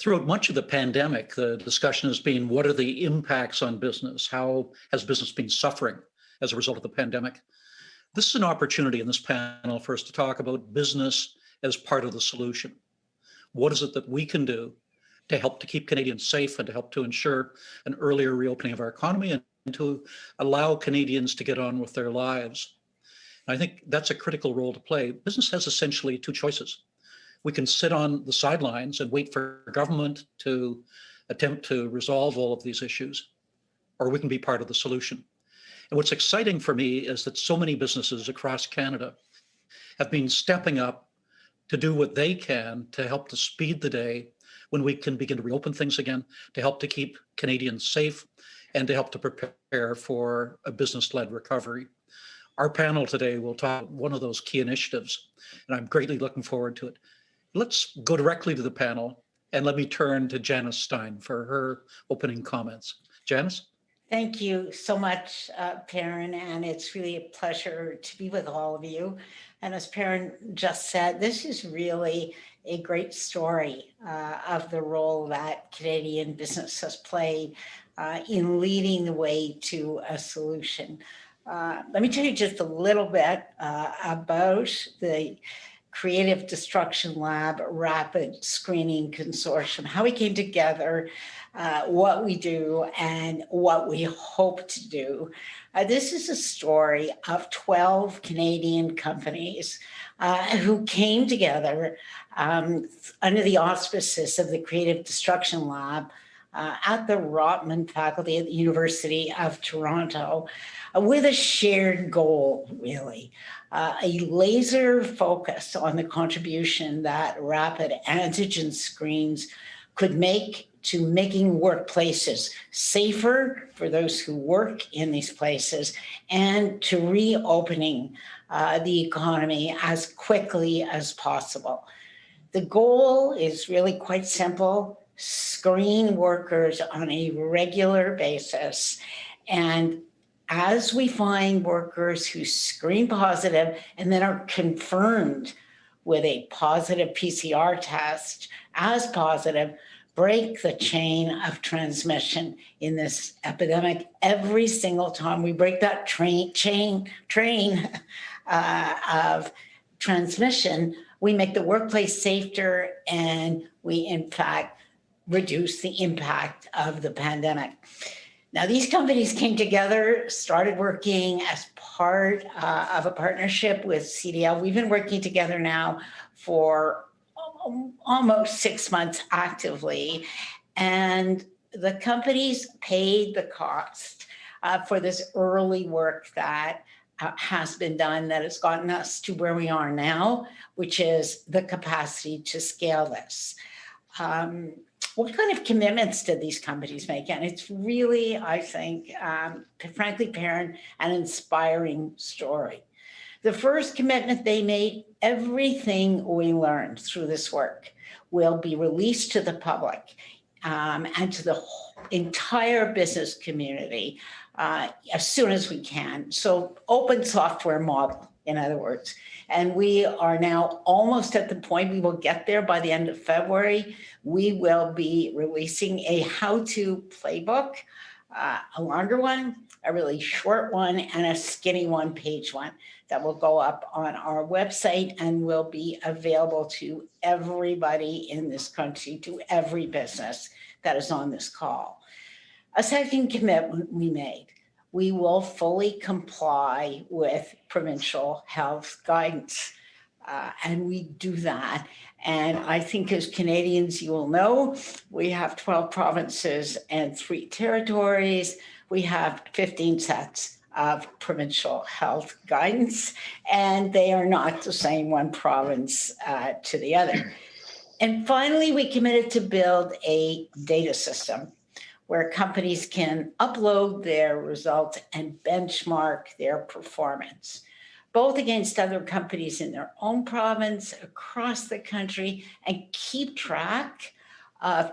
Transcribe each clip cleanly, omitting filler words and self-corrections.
Throughout much of the pandemic, the discussion has been what are the impacts on business? How has business been suffering as a result of the pandemic? This is an opportunity in this panel for us to talk about business as part of the solution. What is it that we can do to help to keep Canadians safe and to help to ensure an earlier reopening of our economy and to allow Canadians to get on with their lives? And I think that's a critical role to play. Business has essentially two choices. We can sit on the sidelines and wait for government to attempt to resolve all of these issues, or we can be part of the solution. And what's exciting for me is that so many businesses across Canada have been stepping up to do what they can to help to speed the day when we can begin to reopen things again, to help to keep Canadians safe and to help to prepare for a business-led recovery. Our panel today will talk about one of those key initiatives, and I'm greatly looking forward to it. Let's go directly to the panel, and let me turn to Janice Stein for her opening comments. Janice? Thank you so much, Perrin, and it's really a pleasure to be with all of you. And as Perrin just said, this is really a great story of the role that Canadian business has played in leading the way to a solution. Let me tell you just a little bit about the Creative Destruction Lab Rapid Screening Consortium, how we came together, what we do, and what we hope to do. This is a story of 12 Canadian companies who came together under the auspices of the Creative Destruction Lab at the Rotman faculty at the University of Toronto with a shared goal, really. A laser focus on the contribution that rapid antigen screens could make to making workplaces safer for those who work in these places and to reopening the economy as quickly as possible. The goal is really quite simple: screen workers on a regular basis. And as we find workers who screen positive and then are confirmed with a positive PCR test as positive, break the chain of transmission in this epidemic. Every single time we break that train of transmission, we make the workplace safer, and we, in fact, reduce the impact of the pandemic. Now, these companies came together, started working as part of a partnership with CDL. We've been working together now for almost 6 months actively, and the companies paid the cost for this early work that has been done, that has gotten us to where we are now, which is the capacity to scale this. What kind of commitments did these companies make? And it's really, I think, frankly, Perrin, an inspiring story. The first commitment they made: everything we learned through this work will be released to the public and to the entire business community as soon as we can. So open software model, in other words. And we are now almost at the point, we will get there by the end of February. We will be releasing a how-to playbook, a longer one, a really short one, and a skinny one-page one that will go up on our website and will be available to everybody in this country, to every business that is on this call. A second commitment we made: we will fully comply with provincial health guidance. And we do that. And I think as Canadians, you will know, we have 12 provinces and 3 territories. We have 15 sets of provincial health guidance, and they are not the same one province to the other. And finally, we committed to build a data system where companies can upload their results and benchmark their performance, both against other companies in their own province, across the country, and keep track of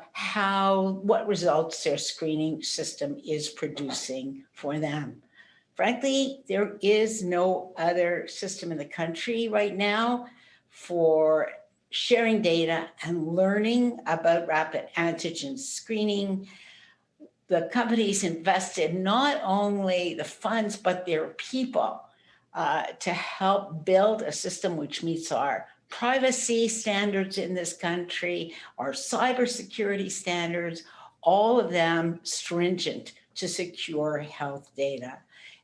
what results their screening system is producing for them. Frankly, there is no other system in the country right now for sharing data and learning about rapid antigen screening. The companies invested not only the funds, but their people to help build a system which meets our privacy standards in this country, our cybersecurity standards, all of them stringent to secure health data.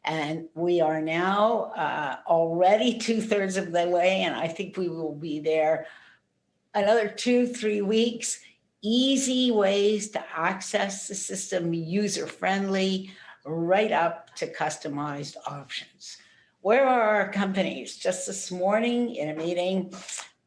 And we are now already 2/3 of the way, and I think we will be there another 2-3 weeks. Easy ways to access the system, user-friendly, right up to customized options. Where are our companies? Just this morning in a meeting,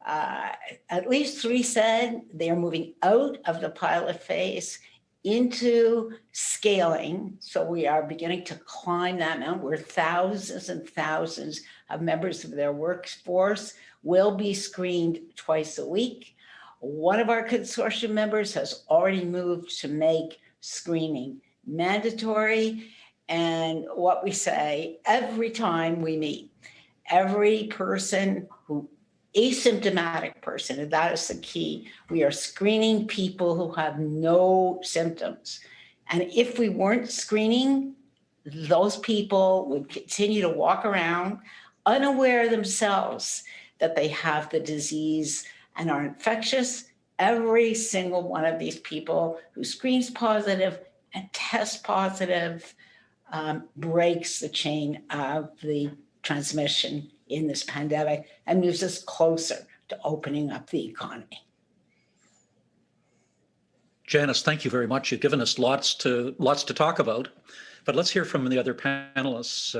at least 3 said they are moving out of the pilot phase into scaling. So we are beginning to climb that mountain where thousands and thousands of members of their workforce will be screened twice a week. One of our consortium members has already moved to make screening mandatory. And what we say every time we meet, every person who, asymptomatic person, and that is the key, we are screening people who have no symptoms. And if we weren't screening, those people would continue to walk around unaware themselves that they have the disease and are infectious. Every single one of these people who screens positive and tests positive breaks the chain of the transmission in this pandemic and moves us closer to opening up the economy. Janice, thank you very much. You've given us lots to talk about, but let's hear from the other panelists,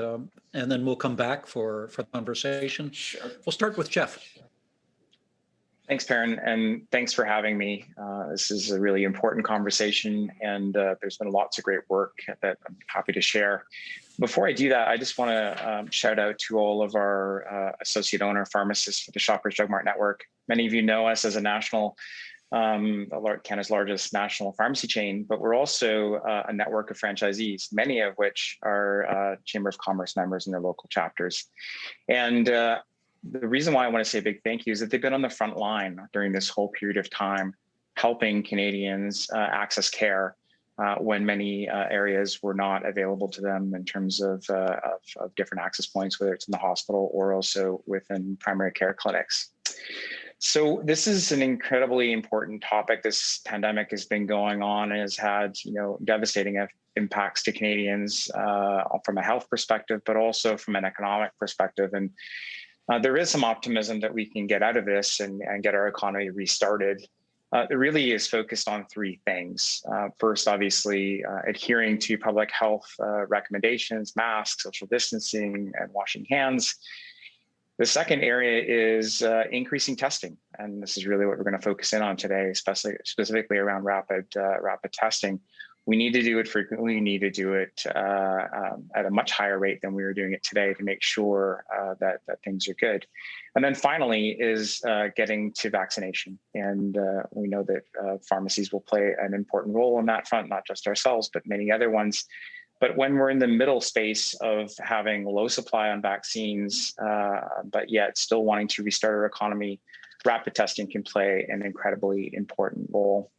and then we'll come back for the conversation. Sure. We'll start with Jeff. Thanks, Perrin, and thanks for having me. This is a really important conversation, and there's been lots of great work that I'm happy to share. Before I do that, I just want to shout out to all of our associate owner pharmacists for the Shoppers Drug Mart network. Many of you know us as a national, Canada's largest national pharmacy chain, but we're also a network of franchisees, many of which are Chamber of Commerce members in their local chapters. And the reason why I want to say a big thank you is that they've been on the front line during this whole period of time, helping Canadians access care when many areas were not available to them in terms of different access points, whether it's in the hospital or also within primary care clinics. So this is an incredibly important topic. This pandemic has been going on and has had, devastating impacts to Canadians from a health perspective, but also from an economic perspective. And there is some optimism that we can get out of this and get our economy restarted. It really is focused on 3 things. First, obviously, adhering to public health recommendations, masks, social distancing, and washing hands. The second area is increasing testing. And this is really what we're going to focus in on today, specifically around rapid testing. We need to do it frequently. We need to do it at a much higher rate than we were doing it today to make sure that things are good. And then finally is getting to vaccination. And we know that pharmacies will play an important role on that front, not just ourselves, but many other ones. But when we're in the middle space of having low supply on vaccines, but yet still wanting to restart our economy, rapid testing can play an incredibly important role.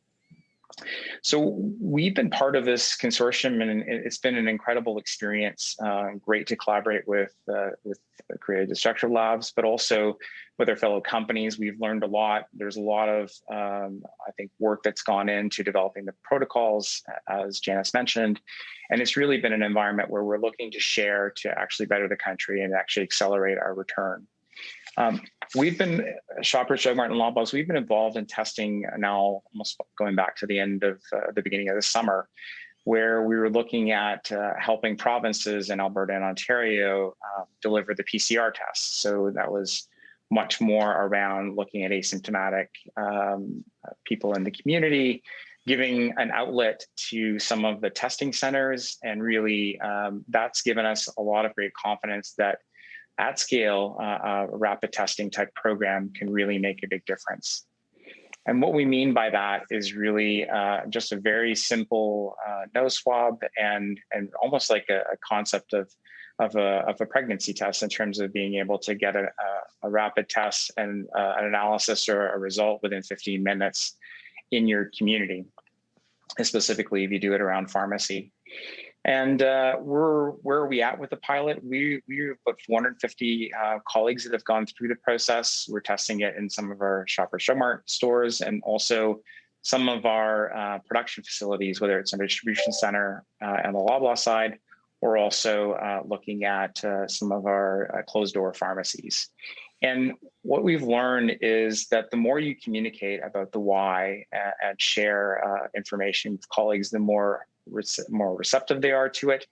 So we've been part of this consortium, and it's been an incredible experience. Great to collaborate with Creative Destructive Labs, but also with our fellow companies. We've learned a lot. There's a lot of, I think, work that's gone into developing the protocols, as Janice mentioned. And it's really been an environment where we're looking to share to actually better the country and actually accelerate our return. We've been, Shoppers Drug Mart and Loblaws, we've been involved in testing now almost going back to the end of the beginning of the summer, where we were looking at helping provinces in Alberta and Ontario deliver the PCR tests. So that was much more around looking at asymptomatic people in the community, giving an outlet to some of the testing centers. And really, that's given us a lot of great confidence that at scale, a rapid testing type program can really make a big difference. And what we mean by that is really just a very simple nose swab and almost like a concept of a pregnancy test in terms of being able to get a rapid test and an analysis or a result within 15 minutes in your community, and specifically if you do it around pharmacy. And where are we at with the pilot? We're about 450 colleagues that have gone through the process. We're testing it in some of our Shoppers Drug Mart stores and also some of our production facilities, whether it's in a distribution center and the Loblaw side, or also looking at some of our closed door pharmacies. And what we've learned is that the more you communicate about the why and share information with colleagues, the more receptive they are to it,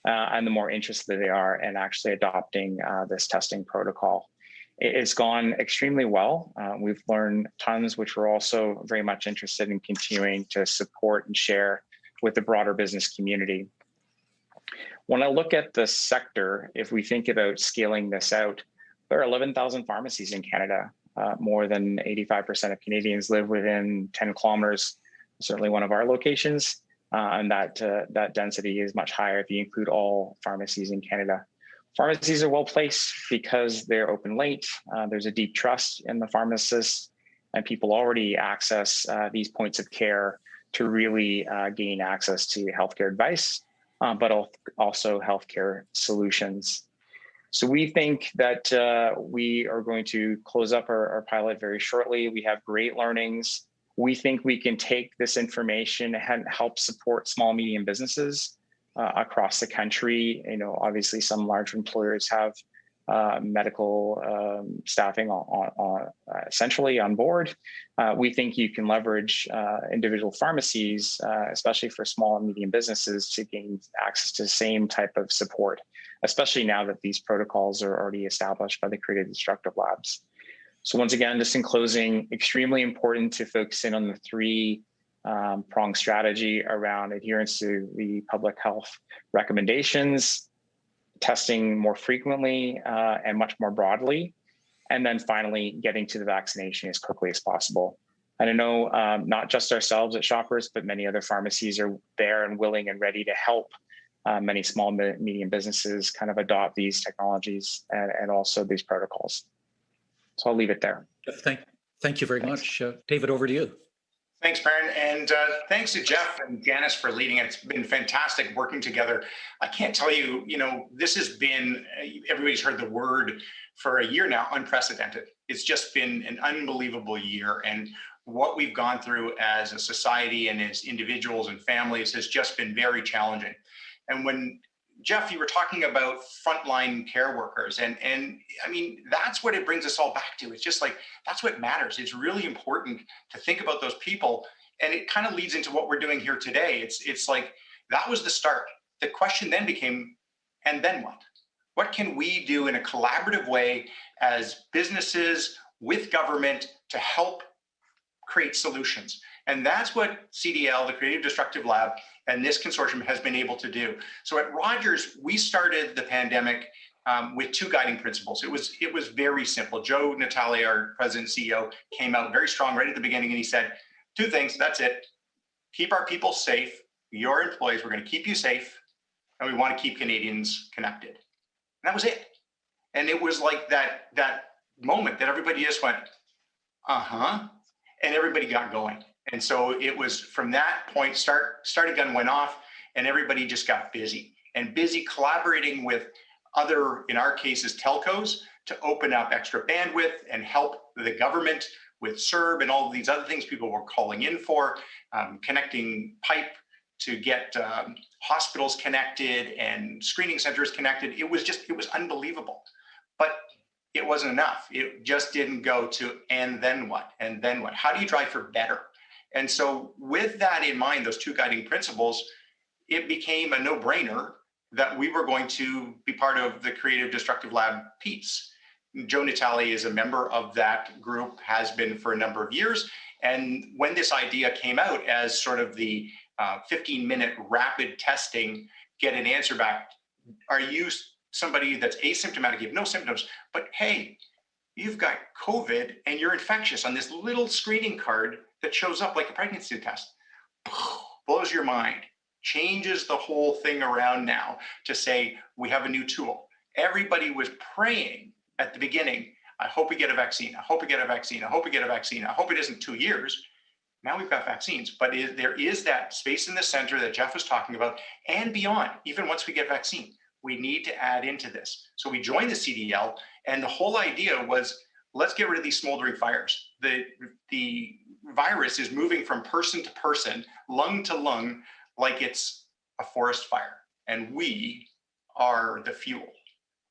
and the more interested they are in actually adopting this testing protocol. It's gone extremely well. We've learned tons, which we're also very much interested in continuing to support and share with the broader business community. When I look at the sector, if we think about scaling this out, there are 11,000 pharmacies in Canada. More than 85% of Canadians live within 10 kilometers, certainly one of our locations. And that density is much higher if you include all pharmacies in Canada. Pharmacies are well placed because they're open late. There's a deep trust in the pharmacists, and people already access these points of care to really gain access to healthcare advice, but also healthcare solutions. So we think that we are going to close up our pilot very shortly. We have great learnings. We think we can take this information and help support small, medium businesses across the country. You know, obviously some large employers have medical staffing essentially on board. We think you can leverage individual pharmacies, especially for small and medium businesses, to gain access to the same type of support, especially now that these protocols are already established by the Creative Destructive Labs. So once again, just in closing, extremely important to focus in on the three-pronged strategy around adherence to the public health recommendations, testing more frequently and much more broadly, and then finally getting to the vaccination as quickly as possible. And I know not just ourselves at Shoppers, but many other pharmacies are there and willing and ready to help many small, medium businesses kind of adopt these technologies and also these protocols. So I'll leave it there. Thank you very much. David, over to you. Thanks, Perrin, and thanks to Jeff and Janice for leading it. It's been fantastic working together. I can't tell you, this has been, everybody's heard the word for a year now, unprecedented. It's just been an unbelievable year, and what we've gone through as a society and as individuals and families has just been very challenging. And when Jeff, you were talking about frontline care workers, and I mean, that's what it brings us all back to. It's just like, that's what matters. It's really important to think about those people. And it kind of leads into what we're doing here today. It's like, that was the start. The question then became, and then what? What can we do in a collaborative way as businesses with government to help create solutions? And that's what CDL, the Creative Destructive Lab, and this consortium has been able to do. So at Rogers, we started the pandemic with two guiding principles. It was very simple. Joe Natale, our president and CEO, came out very strong right at the beginning, and he said, two things, that's it. Keep our people safe, your employees, we're gonna keep you safe, and we wanna keep Canadians connected. And that was it. And it was like that moment that everybody just went, and everybody got going. And so it was from that point, started gun went off, and everybody just got busy collaborating with other, in our cases, telcos, to open up extra bandwidth and help the government with CERB and all of these other things people were calling in for, connecting pipe to get hospitals connected and screening centers connected. It was unbelievable. But it wasn't enough. It just didn't go to, and then what? And then what? How do you drive for better? And so with that in mind, those two guiding principles, it became a no-brainer that we were going to be part of the Creative Destructive Lab piece. Joe Natale is a member of that group, has been for a number of years. And when this idea came out as sort of the 15-minute rapid testing, get an answer back, are you somebody that's asymptomatic, you have no symptoms, but hey, you've got COVID and you're infectious on this little screening card that shows up like a pregnancy test. Blows your mind. changes the whole thing around now to say, we have a new tool. Everybody was praying at the beginning, I hope we get a vaccine. I hope we get a vaccine. I hope we get a vaccine. I hope it isn't 2 years. Now we've got vaccines, but there is that space in the center that Jeff was talking about and beyond. Even once we get vaccine, we need to add into this. So we joined the CDL, and the whole idea was, let's get rid of these smoldering fires. The virus is moving from person to person, lung to lung, like it's a forest fire, and we are the fuel.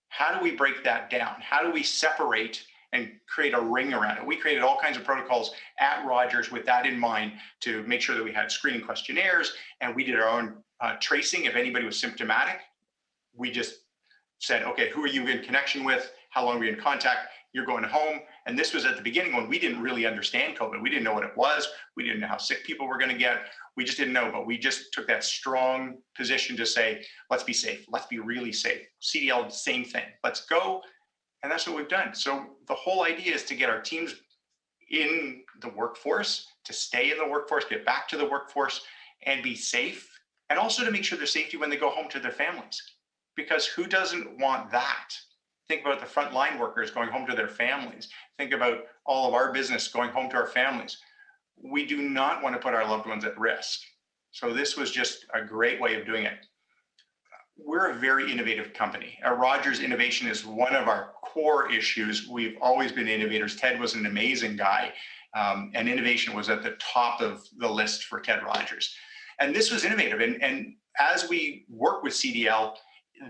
How do we break that down? How do we separate and create a ring around it? We created all kinds of protocols at Rogers with that in mind to make sure that we had screening questionnaires, and we did our own tracing. If anybody was symptomatic, we just said, okay, who are you in connection with? How long were you in contact? You're going home. And this was at the beginning when we didn't really understand COVID. We didn't know what it was. We didn't know how sick people were going to get. We just didn't know, but we just took that strong position to say, let's be safe. Let's be really safe. CDL, same thing. Let's go. And that's what we've done. So the whole idea is to get our teams in the workforce, to stay in the workforce, get back to the workforce and be safe. And also to make sure there's safety when they go home to their families. Because who doesn't want that? Think about the frontline workers going home to their families. Think about all of our business going home to our families. We do not want to put our loved ones at risk. So this was just a great way of doing it. We're a very innovative company. At Rogers, innovation is one of our core issues. We've always been innovators. Ted was an amazing guy, and innovation was at the top of the list for Ted Rogers. And this was innovative. And as we work with CDL,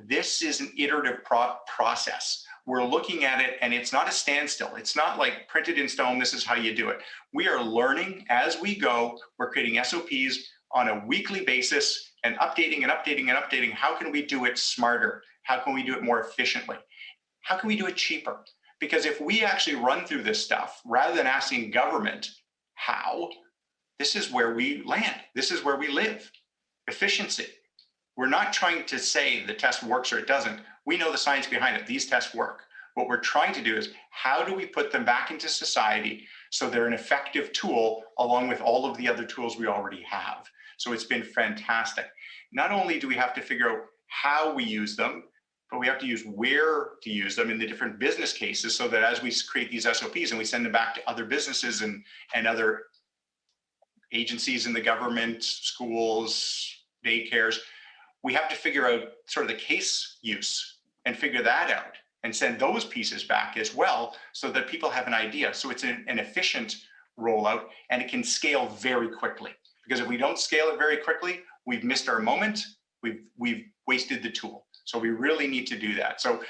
this is an iterative process. We're looking at it, and it's not a standstill. It's not like printed in stone, this is how you do it. We are learning as we go. We're creating SOPs on a weekly basis and updating and updating and updating. How can we do it smarter? How can we do it more efficiently? How can we do it cheaper? Because if we actually run through this stuff, rather than asking government how, this is where we land. This is where we live. Efficiency. We're not trying to say the test works or it doesn't. We know the science behind it. These tests work. What we're trying to do is, how do we put them back into society so they're an effective tool along with all of the other tools we already have? So it's been fantastic. Not only do we have to figure out how we use them, but we have to use where to use them in the different business cases, so that as we create these SOPs and we send them back to other businesses and other agencies in the government, schools, daycares, we have to figure out sort of the case use and figure that out and send those pieces back as well, so that people have an idea. So it's an efficient rollout, and it can scale very quickly. Because if we don't scale it very quickly, we've missed our moment, we've wasted the tool. So we really need to do that. So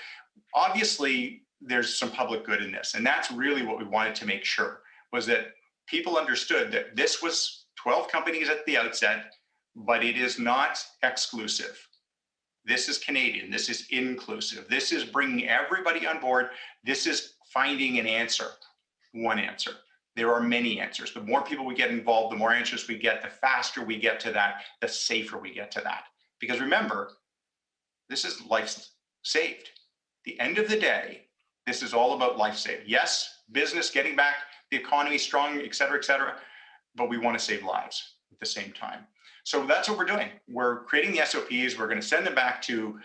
obviously there's some public good in this, and that's really what we wanted to make sure, was that people understood that this was 12 companies at the outset, but it is not exclusive. This is Canadian, this is inclusive. This is bringing everybody on board. This is finding an answer, one answer. There are many answers. The more people we get involved, the more answers we get, the faster we get to that, the safer we get to that. Because remember, this is life saved. The end of the day, this is all about life saved. Yes, business, getting back, the economy strong, et cetera, but we want to save lives at the same time. So that's what we're doing. We're creating the SOPs. We're going to send them back to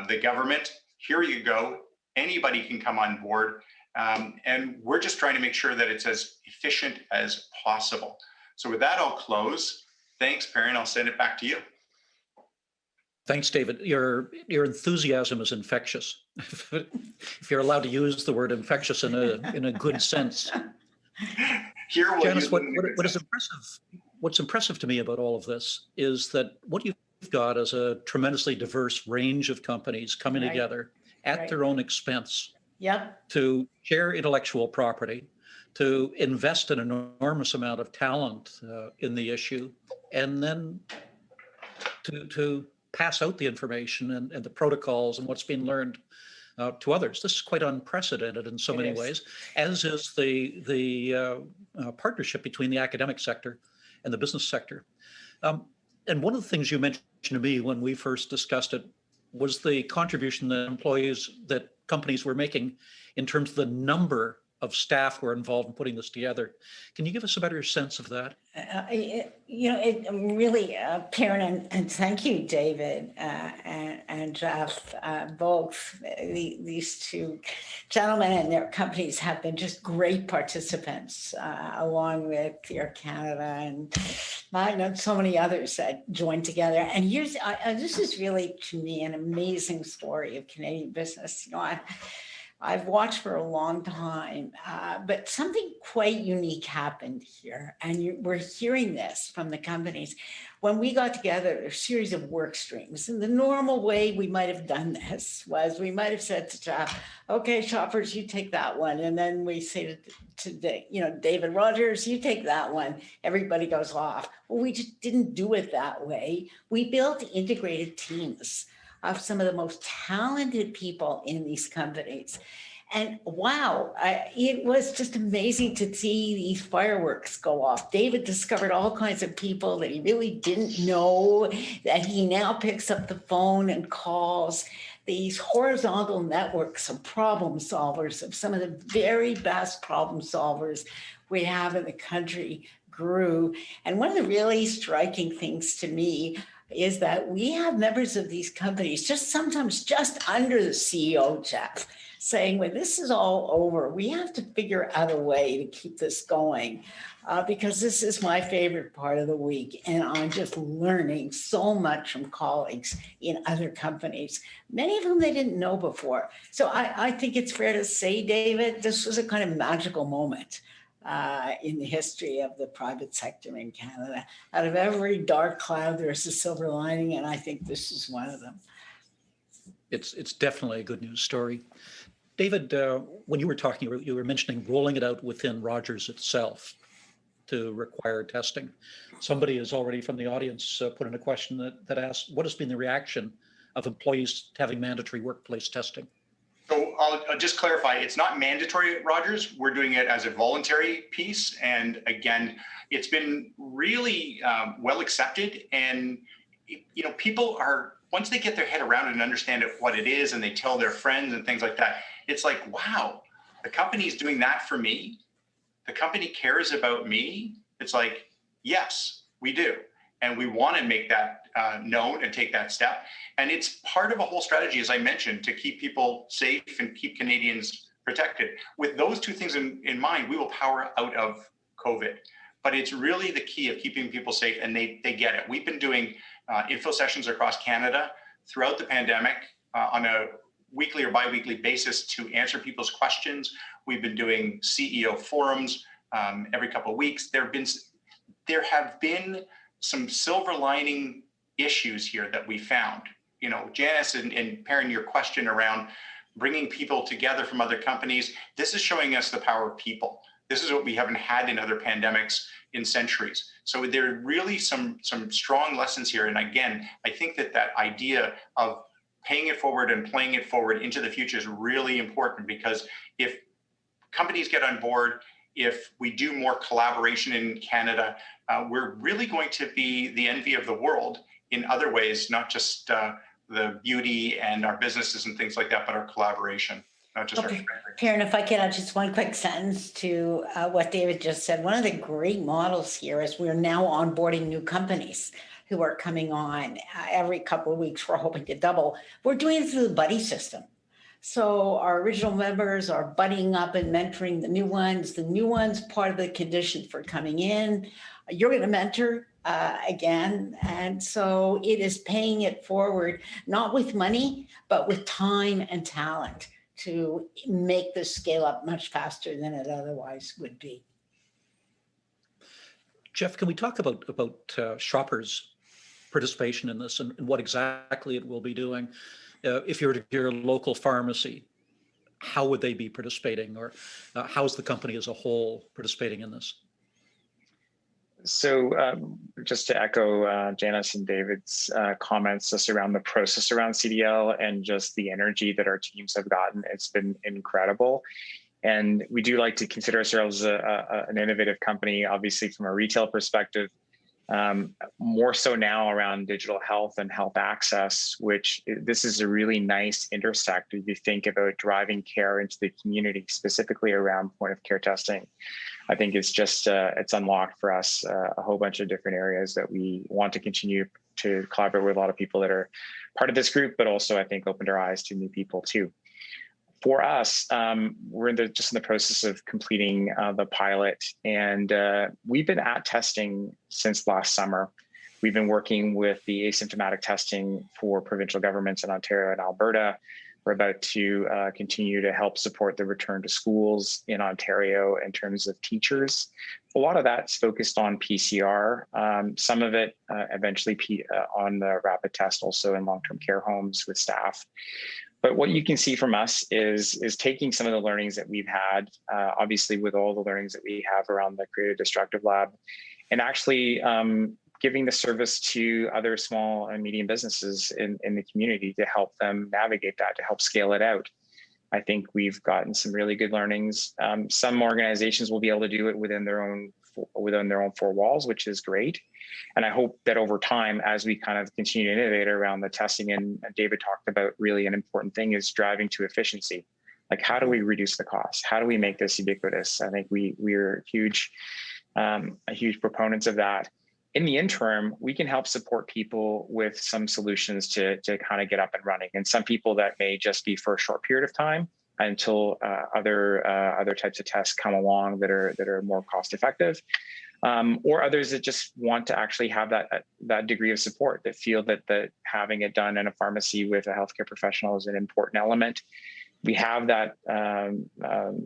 the government. Here you go. Anybody can come on board. And we're just trying to make sure that it's as efficient as possible. So with that, I'll close. Thanks, Perrin. I'll send it back to you. Thanks, David. Your enthusiasm is infectious. If you're allowed to use the word infectious in a good sense. Here we'll Janice, what's impressive to me about all of this is that what you've got is a tremendously diverse range of companies coming together at their own expense. Yep. To share intellectual property, to invest an enormous amount of talent in the issue, and then to pass out the information and the protocols and what's been learned to others. This is quite unprecedented in so many ways, as is the partnership between the academic sector and the business sector. And one of the things you mentioned to me when we first discussed it was the contribution that companies were making in terms of the number of staff who are involved in putting this together. Can you give us a better sense of that? It really, Perrin, and thank you, David and Jeff, both these two gentlemen and their companies have been just great participants, along with Air Canada and I know so many others that joined together. And this is really, to me, an amazing story of Canadian business. I've watched for a long time, but something quite unique happened here. And we're hearing this from the companies. When we got together, a series of work streams. And the normal way we might have done this was we might have said to Jeff, okay, shoppers, you take that one. And then we say to David Rogers, you take that one. Everybody goes off. Well, we just didn't do it that way. We built integrated teams of some of the most talented people in these companies. And wow, it was just amazing to see these fireworks go off. David discovered all kinds of people that he really didn't know, that he now picks up the phone and calls. These horizontal networks of problem solvers, of some of the very best problem solvers we have in the country, grew. And one of the really striking things to me is that we have members of these companies sometimes just under the CEO, Jeff, saying, when this is all over, we have to figure out a way to keep this going, because this is my favorite part of the week. And I'm just learning so much from colleagues in other companies, many of whom they didn't know before. So I think it's fair to say, David, this was a kind of magical moment in the history of the private sector in Canada. Out of every dark cloud, there's a silver lining, and I think this is one of them. It's definitely a good news story. David, when you were talking, you were mentioning rolling it out within Rogers itself to require testing. Somebody has already from the audience put in a question that asked, what has been the reaction of employees to having mandatory workplace testing? So I'll just clarify, it's not mandatory at Rogers. We're doing it as a voluntary piece. And again, it's been really well accepted. And, people are, once they get their head around it and understand what it is, and they tell their friends and things like that, it's like, wow, the company's doing that for me. The company cares about me. It's like, yes, we do. And we want to make that known and take that step. And it's part of a whole strategy, as I mentioned, to keep people safe and keep Canadians protected. With those two things in mind, we will power out of COVID. But it's really the key of keeping people safe, and they get it. We've been doing info sessions across Canada throughout the pandemic on a weekly or bi-weekly basis to answer people's questions. We've been doing CEO forums every couple of weeks. There have been some silver lining issues here that we found. Janice and Perrin, your question around bringing people together from other companies, this is showing us the power of people. This is what we haven't had in other pandemics in centuries. So there are really some strong lessons here. And again, I think that idea of paying it forward and playing it forward into the future is really important, because if companies get on board, if we do more collaboration in Canada, we're really going to be the envy of the world in other ways, not just the beauty and our businesses and things like that, but our collaboration, not just our friendly. Perrin, if I can add just one quick sentence to what David just said. One of the great models here is we're now onboarding new companies who are coming on every couple of weeks. We're hoping to double. We're doing it through the buddy system. So our original members are buddying up and mentoring the new ones. The new ones, part of the condition for coming in, you're going to mentor again. And so it is paying it forward, not with money, but with time and talent to make this scale up much faster than it otherwise would be. Jeff, can we talk about shoppers' participation in this and what exactly it will be doing? If you were to your local pharmacy, how would they be participating, or how is the company as a whole participating in this? So just to echo Janice and David's comments just around the process around CDL and just the energy that our teams have gotten, it's been incredible. And we do like to consider ourselves an innovative company, obviously from a retail perspective. more so now around digital health and health access, which this is a really nice intersect if you think about driving care into the community, specifically around point of care testing. I think it's just, it's unlocked for us a whole bunch of different areas that we want to continue to collaborate with a lot of people that are part of this group, but also I think opened our eyes to new people too. For us, we're just in the process of completing the pilot, and we've been at testing since last summer. We've been working with the asymptomatic testing for provincial governments in Ontario and Alberta. We're about to continue to help support the return to schools in Ontario in terms of teachers. A lot of that's focused on PCR, some of it eventually on the rapid test also in long-term care homes with staff. But what you can see from us is taking some of the learnings that we've had, obviously with all the learnings that we have around the Creative Destructive Lab, and actually giving the service to other small and medium businesses in the community to help them navigate that, to help scale it out. I think we've gotten some really good learnings. Some organizations will be able to do it within their own four walls, which is great. And I hope that over time, as we kind of continue to innovate around the testing, and David talked about really an important thing is driving to efficiency. Like, how do we reduce the cost? How do we make this ubiquitous? I think we're huge proponents of that. In the interim, we can help support people with some solutions to kind of get up and running. And some people that may just be for a short period of time until other types of tests come along that are more cost effective, or others that just want to actually have that degree of support, that feel that having it done in a pharmacy with a healthcare professional is an important element. We have that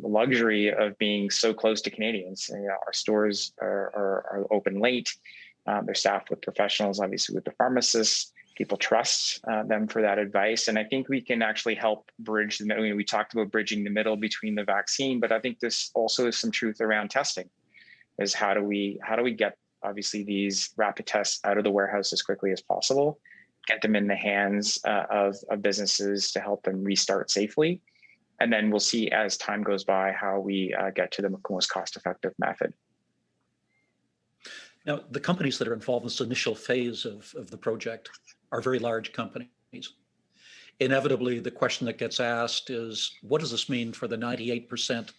luxury of being so close to Canadians. You know, our stores are open late. They're staffed with professionals, obviously with the pharmacists. People trust them for that advice. And I think we can actually help bridge the middle. We talked about bridging the middle between the vaccine, but I think this also is some truth around testing, is how do we get obviously these rapid tests out of the warehouse as quickly as possible, get them in the hands of businesses to help them restart safely. And then we'll see as time goes by how we get to the most cost-effective method. Now, the companies that are involved in this initial phase of the project are very large companies. Inevitably, the question that gets asked is, what does this mean for the 98%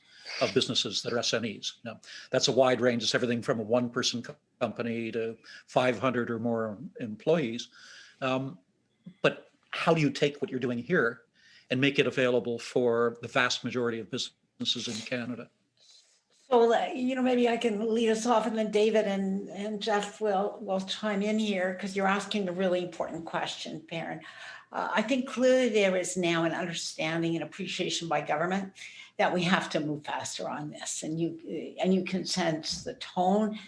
of businesses that are SMEs? Now, that's a wide range. It's everything from a one-person company to 500 or more employees. But how do you take what you're doing here and make it available for the vast majority of businesses in Canada? So, maybe I can lead us off, and then David and Jeff will chime in here, because you're asking a really important question, Perrin. I think clearly there is now an understanding and appreciation by government that we have to move faster on this, and you can sense the tone.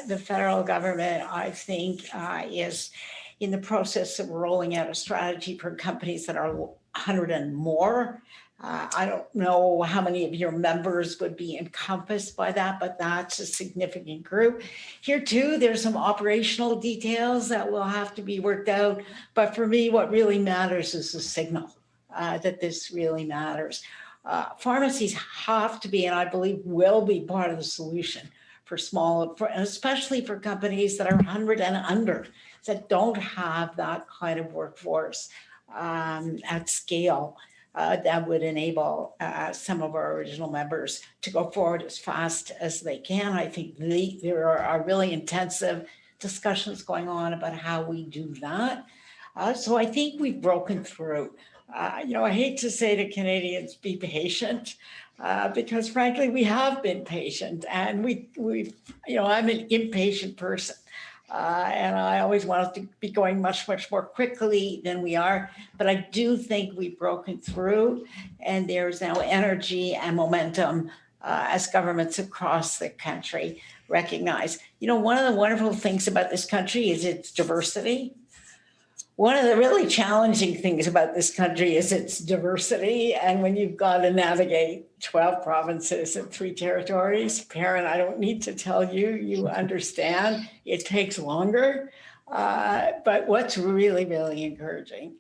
The federal government, I think, is in the process of rolling out a strategy for companies that are 100 and more. I don't know how many of your members would be encompassed by that, but that's a significant group. Here too, there's some operational details that will have to be worked out. But for me, what really matters is the signal that this really matters. Pharmacies have to be, and I believe will be, part of the solution for especially for companies that are 100 and under, that don't have that kind of workforce at scale. That would enable some of our original members to go forward as fast as they can. I think there are really intensive discussions going on about how we do that. So I think we've broken through. I hate to say to Canadians, be patient, because frankly, we have been patient, and I'm an impatient person. And I always want us to be going much, much more quickly than we are. But I do think we've broken through, and there's now energy and momentum as governments across the country recognize. One of the wonderful things about this country is its diversity. One of the really challenging things about this country is its diversity. And when you've got to navigate 12 provinces and 3 territories, Perrin, I don't need to tell you, you understand, it takes longer. But what's really, really encouraging,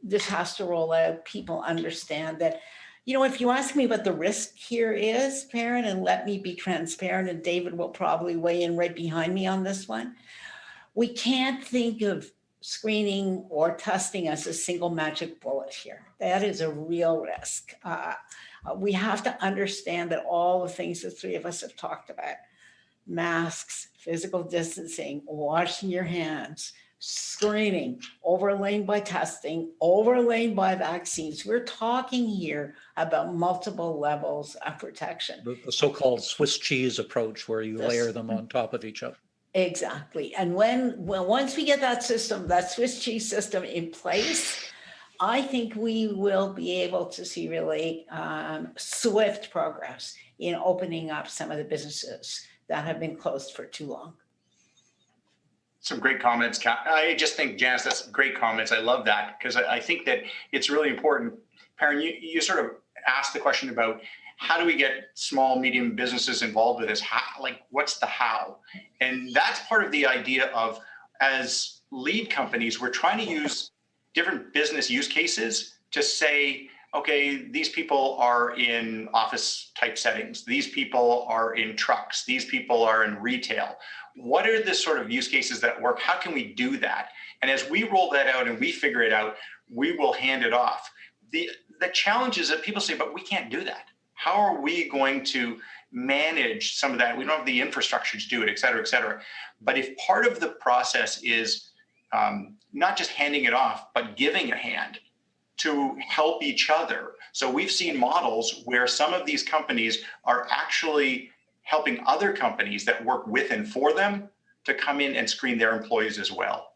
this has to roll out. People understand that You know, if you ask me what the risk here is, Perrin, and let me be transparent, and David will probably weigh in right behind me on this one. We can't think of screening or testing as a single magic bullet here. That is a real risk. We have to understand that all the things the three of us have talked about, masks, physical distancing, washing your hands, screening, overlain by testing, overlain by vaccines. We're talking here about multiple levels of protection. The so-called Swiss cheese approach, where you layer them on top of each other. Exactly. And once we get that system, that Swiss cheese system in place, I think we will be able to see really swift progress in opening up some of the businesses that have been closed for too long. Some great comments, Kat. I just think, Janice, that's great comments. I love that because I think that it's really important. Perrin, you sort of asked the question about how do we get small, medium businesses involved with this? How, like, what's the how? And that's part of the idea of, as lead companies, we're trying to use different business use cases to say, okay, these people are in office type settings. These people are in trucks. These people are in retail. What are the sort of use cases that work? How can we do that? And as we roll that out and we figure it out, we will hand it off. The challenge is that people say, but we can't do that. How are we going to manage some of that? We don't have the infrastructure to do it, et cetera, et cetera. But if part of the process is not just handing it off, but giving a hand to help each other. So we've seen models where some of these companies are actually helping other companies that work with and for them to come in and screen their employees as well.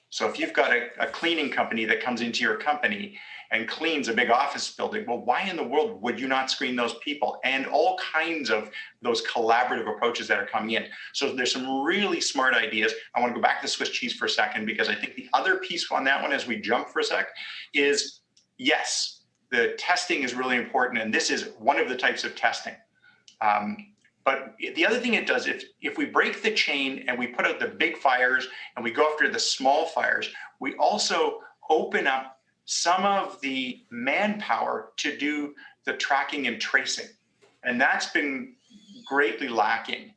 So if you've got a cleaning company that comes into your company and cleans a big office building, well, why in the world would you not screen those people? And all kinds of those collaborative approaches that are coming in. So there's some really smart ideas. I want to go back to Swiss cheese for a second, because I think the other piece on that one, as we jump for a sec, is yes, the testing is really important. And this is one of the types of testing. But the other thing it does, if we break the chain and we put out the big fires and we go after the small fires, we also open up some of the manpower to do the tracking and tracing. And that's been greatly lacking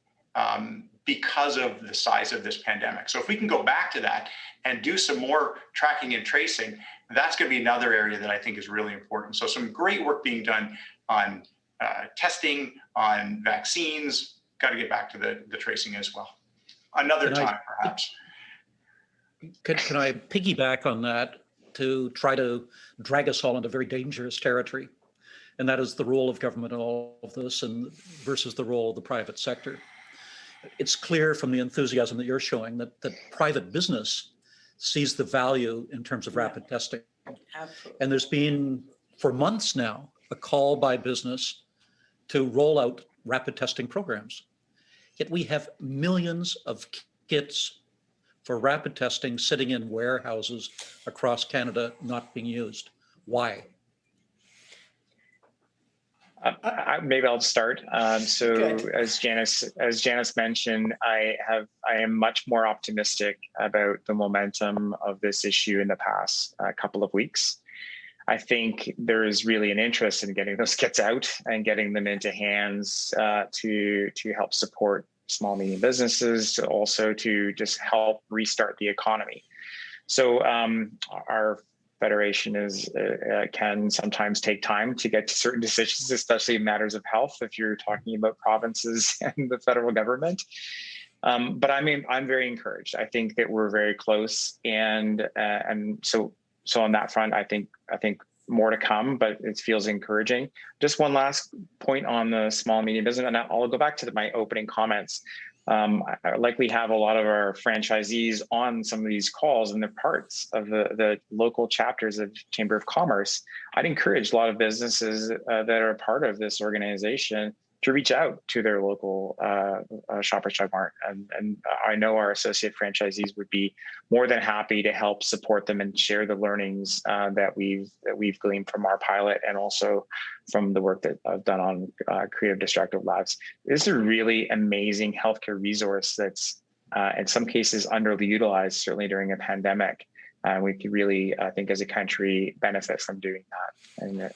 because of the size of this pandemic. So if we can go back to that and do some more tracking and tracing, that's going to be another area that I think is really important. So some great work being done on testing, on vaccines. Got to get back to the tracing as well. Another time, perhaps. Can I piggyback on that to try to drag us all into very dangerous territory? And that is the role of government in all of this and versus the role of the private sector. It's clear from the enthusiasm that you're showing that private business sees the value in terms of rapid testing. Absolutely. And there's been, for months now, a call by business to roll out rapid testing programs. Yet we have millions of kits for rapid testing sitting in warehouses across Canada not being used. Why? Maybe I'll start. Good. As Janice mentioned, I am much more optimistic about the momentum of this issue in the past couple of weeks. I think there is really an interest in getting those kits out and getting them into hands to help support small, medium businesses, also to just help restart the economy. So our federation can sometimes take time to get to certain decisions, especially in matters of health, if you're talking about provinces and the federal government. But I'm very encouraged. I think that we're very close, and so on that front, I think more to come, but it feels encouraging. Just one last point on the small and medium business, and I'll go back to my opening comments. I likely have a lot of our franchisees on some of these calls, and they're parts of the local chapters of Chamber of Commerce. I'd encourage a lot of businesses that are a part of this organization to reach out to their local Shoppers Drug Mart. And I know our associate franchisees would be more than happy to help support them and share the learnings that we've gleaned from our pilot, and also from the work that I've done on Creative Destructive Labs. This is a really amazing healthcare resource that's in some cases underutilized, certainly during a pandemic. We could really, I think, as a country, benefit from doing that. And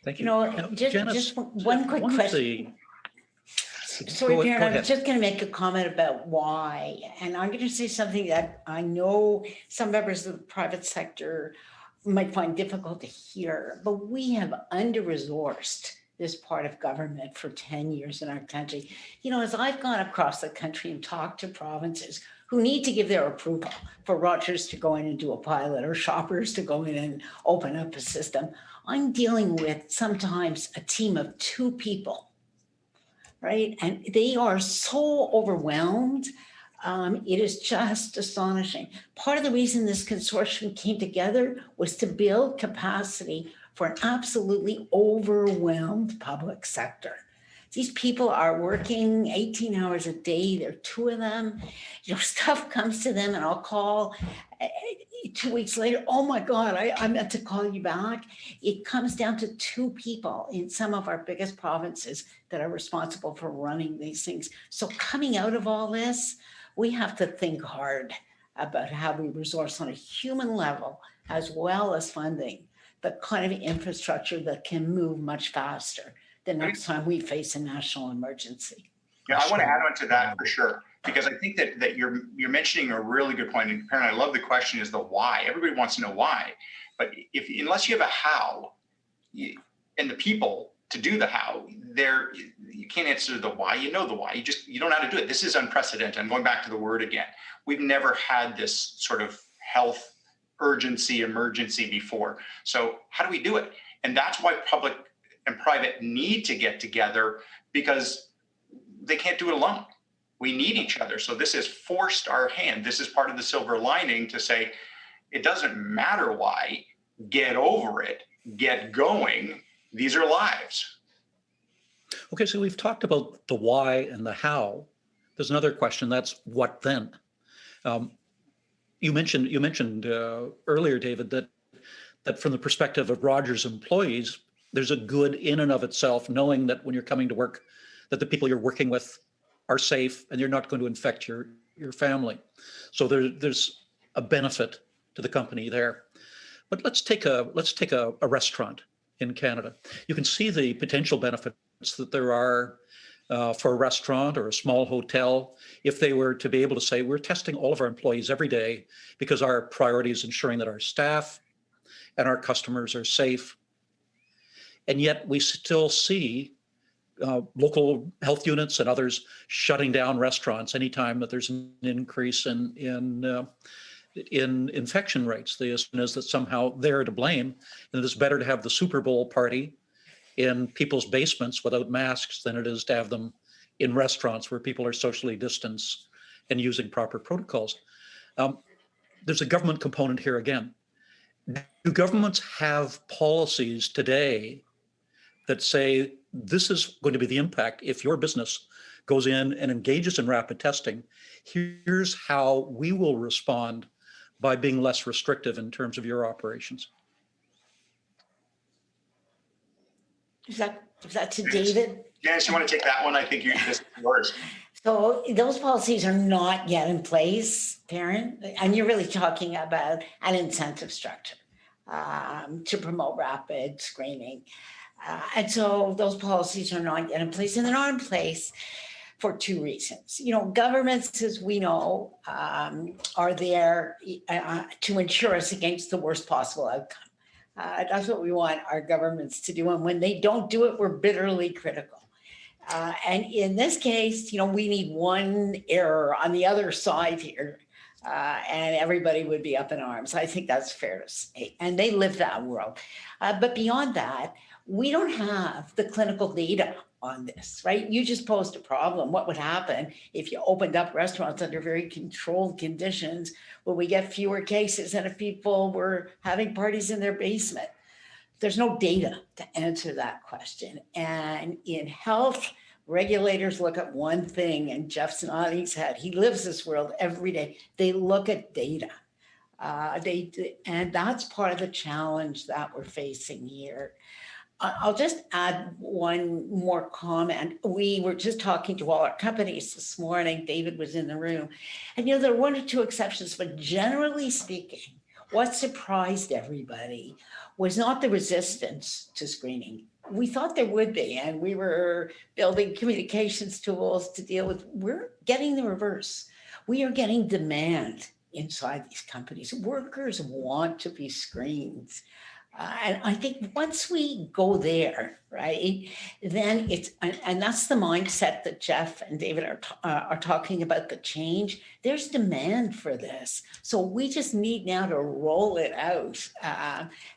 Thank You you. know, Now, just Janice, one quick one of question. Sorry, Go Perrin, I ahead. was just going to make a comment about why, and I'm going to say something that I know some members of the private sector might find difficult to hear, but we have under-resourced this part of government for 10 years in our country. You know, as I've gone across the country and talked to provinces who need to give their approval for Rogers to go in and do a pilot or Shoppers to go in and open up a system, I'm dealing with sometimes a team of 2 people, right? And they are so overwhelmed. It is just astonishing. Part of the reason this consortium came together was to build capacity for an absolutely overwhelmed public sector. These people are working 18 hours a day. There are 2 of them. You know, stuff comes to them and I'll call 2 weeks later. Oh my God, I meant to call you back. It comes down to 2 people in some of our biggest provinces that are responsible for running these things. So coming out of all this, we have to think hard about how we resource on a human level, as well as funding the kind of infrastructure that can move much faster the next time we face a national emergency. Yeah, I want to add on to that for sure, because I think that you're mentioning a really good point. And Perrin, I love the question is the why. Everybody wants to know why, but unless you have a how and the people to do the how, you can't answer the why. You know the why. You don't know how to do it. This is unprecedented. I'm going back to the word again. We've never had this sort of health emergency before. So how do we do it? And that's why public and private need to get together, because they can't do it alone. We need each other. So this has forced our hand. This is part of the silver lining to say, it doesn't matter why, get over it, get going. These are lives. Okay, so we've talked about the why and the how. There's another question, that's what then? You mentioned earlier, David, that from the perspective of Rogers employees, there's a good in and of itself, knowing that when you're coming to work, that the people you're working with are safe and you're not going to infect your family. So there's a benefit to the company there. But let's take a restaurant in Canada. You can see the potential benefits that there are for a restaurant or a small hotel if they were to be able to say, we're testing all of our employees every day because our priority is ensuring that our staff and our customers are safe. And yet we still see local health units and others shutting down restaurants anytime that there's an increase in infection rates. The assumption is that somehow they're to blame, and it's better to have the Super Bowl party in people's basements without masks than it is to have them in restaurants where people are socially distanced and using proper protocols. There's a government component here again. Do governments have policies today that say this is going to be the impact if your business goes in and engages in rapid testing? Here's how we will respond by being less restrictive in terms of your operations. Is that to David? Janice, you want to take that one? I think this is yours. So those policies are not yet in place, Perrin, and you're really talking about an incentive structure to promote rapid screening. And so those policies are not yet in place, and they're not in place for 2 reasons. You know, governments, as we know, are there to ensure us against the worst possible outcome. That's what we want our governments to do. And when they don't do it, we're bitterly critical. And in this case, you know, we need one error on the other side here, and everybody would be up in arms. I think that's fair to say. And they live that world. But beyond that, we don't have the clinical data on this, right? You just posed a problem. What would happen if you opened up restaurants under very controlled conditions? Will we get fewer cases than if people were having parties in their basement? There's no data to answer that question. And in health, regulators look at one thing, and Jeff's nodding his head. He lives this world every day. They look at data. And that's part of the challenge that we're facing here. I'll just add one more comment. We were just talking to all our companies this morning. David was in the room. And, you know, there are 1 or 2 exceptions, but generally speaking, what surprised everybody was not the resistance to screening, we thought there would be, and we were building communications tools to deal with, we're getting the reverse. We are getting demand inside these companies. Workers want to be screened. And I think once we go there, right, then it's, and that's the mindset that Jeff and David are talking about, the change. There's demand for this. So we just need now to roll it out.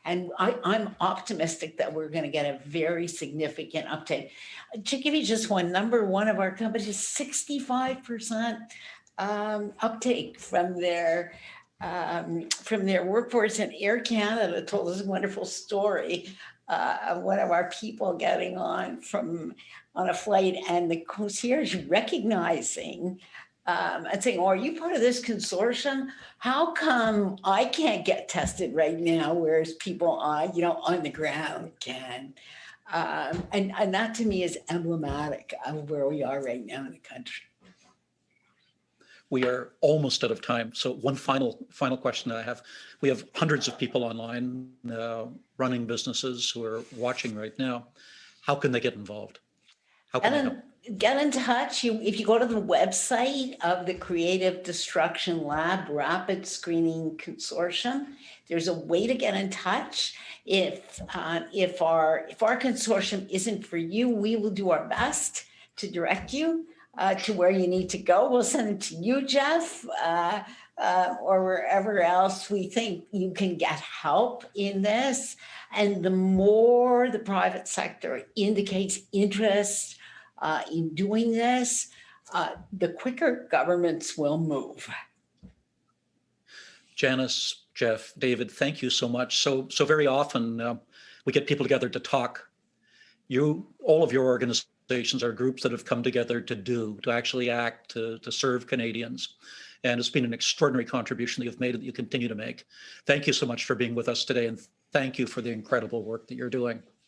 And I'm optimistic that we're going to get a very significant uptake. To give you just one number, one of our companies is 65% uptake from their workforce. And Air Canada told us a wonderful story of one of our people getting on a flight, and the concierge recognizing and saying, "Oh, are you part of this consortium? How come I can't get tested right now, whereas people on the ground can?" And that to me is emblematic of where we are right now in the country. We are almost out of time. So one final question that I have. We have hundreds of people online running businesses who are watching right now. How can they get involved? How can they help? Get in touch. If you go to the website of the Creative Destruction Lab Rapid Screening Consortium, there's a way to get in touch. If our consortium isn't for you, we will do our best to direct you to where you need to go. We'll send it to you, Jeff, or wherever else we think you can get help in this. And the more the private sector indicates interest in doing this, the quicker governments will move. Janice, Jeff, David, thank you so much. So very often we get people together to talk. All of your organizations are groups that have come together to actually act, to serve Canadians. And it's been an extraordinary contribution that you've made and that you continue to make. Thank you so much for being with us today. And thank you for the incredible work that you're doing.